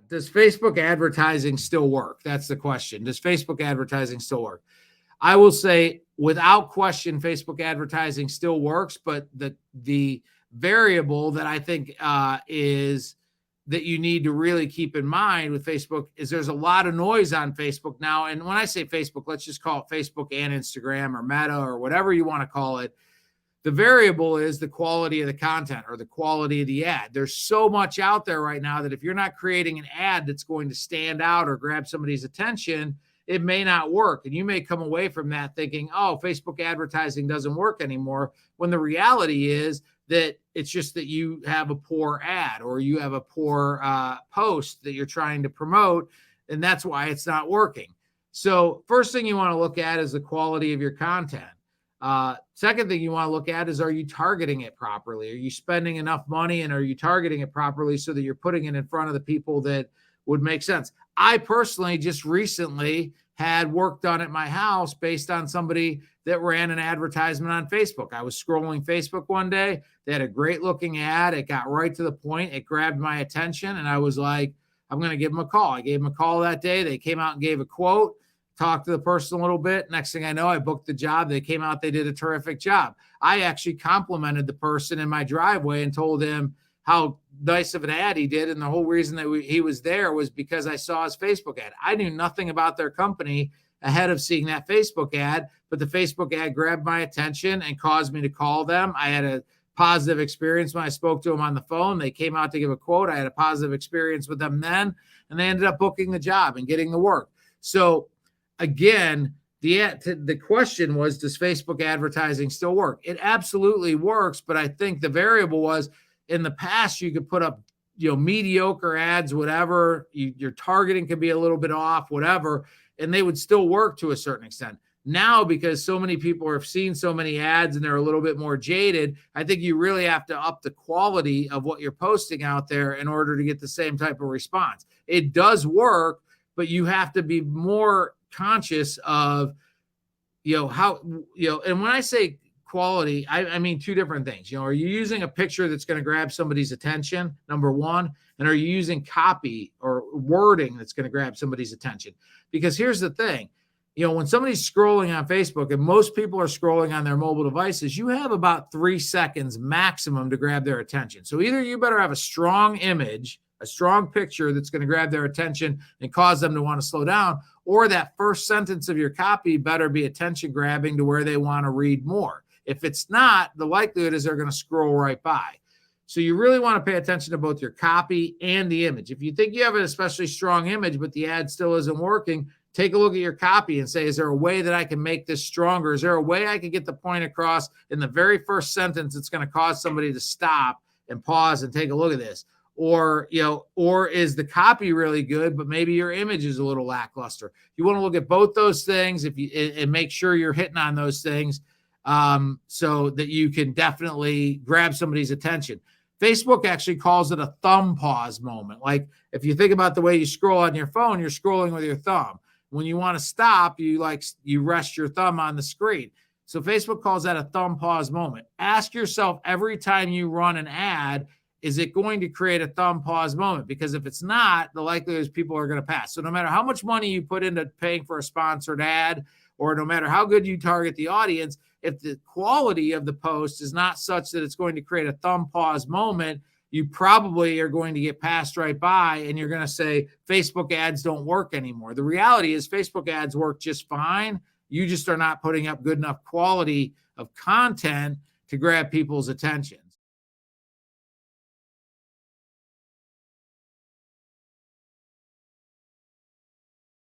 does Facebook advertising still work? That's the question. Does Facebook advertising still work? I will say without question, Facebook advertising still works, but the variable that I think is that you need to really keep in mind with Facebook is there's a lot of noise on Facebook now. And when I say Facebook, let's just call it Facebook and Instagram or Meta or whatever you want to call it. The variable is the quality of the content or the quality of the ad. There's so much out there right now that if you're not creating an ad that's going to stand out or grab somebody's attention, it may not work. And you may come away from that thinking, oh, Facebook advertising doesn't work anymore, when the reality is that it's just that you have a poor ad or you have a poor post that you're trying to promote, and that's why it's not working. So first thing you want to look at is the quality of your content. Second thing you want to look at is, are you targeting it properly? Are you spending enough money, and are you targeting it properly so that you're putting it in front of the people that would make sense? I personally just recently had work done at my house based on somebody that ran an advertisement on Facebook. I was scrolling Facebook one day. They had a great looking ad. It got right to the point. It grabbed my attention, and I was like, I'm going to give them a call. I gave them a call that day. They came out and gave a quote, talked to the person a little bit. Next thing I know, I booked the job. They came out. They did a terrific job. I actually complimented the person in my driveway and told him how nice of an ad he did. And the whole reason that he was there was because I saw his Facebook ad. I knew nothing about their company ahead of seeing that Facebook ad, but the Facebook ad grabbed my attention and caused me to call them. I had a positive experience when I spoke to them on the phone. They came out to give a quote. I had a positive experience with them then, and they ended up booking the job and getting the work. So again, the question was, does Facebook advertising still work? It absolutely works, but I think the variable was, in the past, you could put up, mediocre ads, whatever. Your targeting could be a little bit off, whatever, and they would still work to a certain extent. Now, because so many people have seen so many ads and they're a little bit more jaded, I think you really have to up the quality of what you're posting out there in order to get the same type of response. It does work, but you have to be more conscious of, how, and when I say quality, I mean two different things. Are you using a picture that's going to grab somebody's attention, number one, and are you using copy or wording that's going to grab somebody's attention? Because here's the thing, when somebody's scrolling on Facebook, and most people are scrolling on their mobile devices, you have about 3 seconds maximum to grab their attention. So either you better have a strong image, a strong picture that's going to grab their attention and cause them to want to slow down, or that first sentence of your copy better be attention grabbing to where they want to read more. If it's not, the likelihood is they're going to scroll right by. So you really want to pay attention to both your copy and the image. If you think you have an especially strong image, but the ad still isn't working, take a look at your copy and say, is there a way that I can make this stronger? Is there a way I can get the point across in the very first sentence that's going to cause somebody to stop and pause and take a look at this? Or is the copy really good, but maybe your image is a little lackluster? You want to look at both those things and make sure you're hitting on those things so that you can definitely grab somebody's attention. Facebook actually calls it a thumb pause moment. Like if you think about the way you scroll on your phone, you're scrolling with your thumb. When you want to stop, you rest your thumb on the screen. So Facebook calls that a thumb pause moment. Ask yourself every time you run an ad, is it going to create a thumb pause moment? Because if it's not, the likelihood is people are going to pass. So no matter how much money you put into paying for a sponsored ad, or no matter how good you target the audience, if the quality of the post is not such that it's going to create a thumb pause moment, you probably are going to get passed right by, and you're going to say Facebook ads don't work anymore. The reality is Facebook ads work just fine. You just are not putting up good enough quality of content to grab people's attention.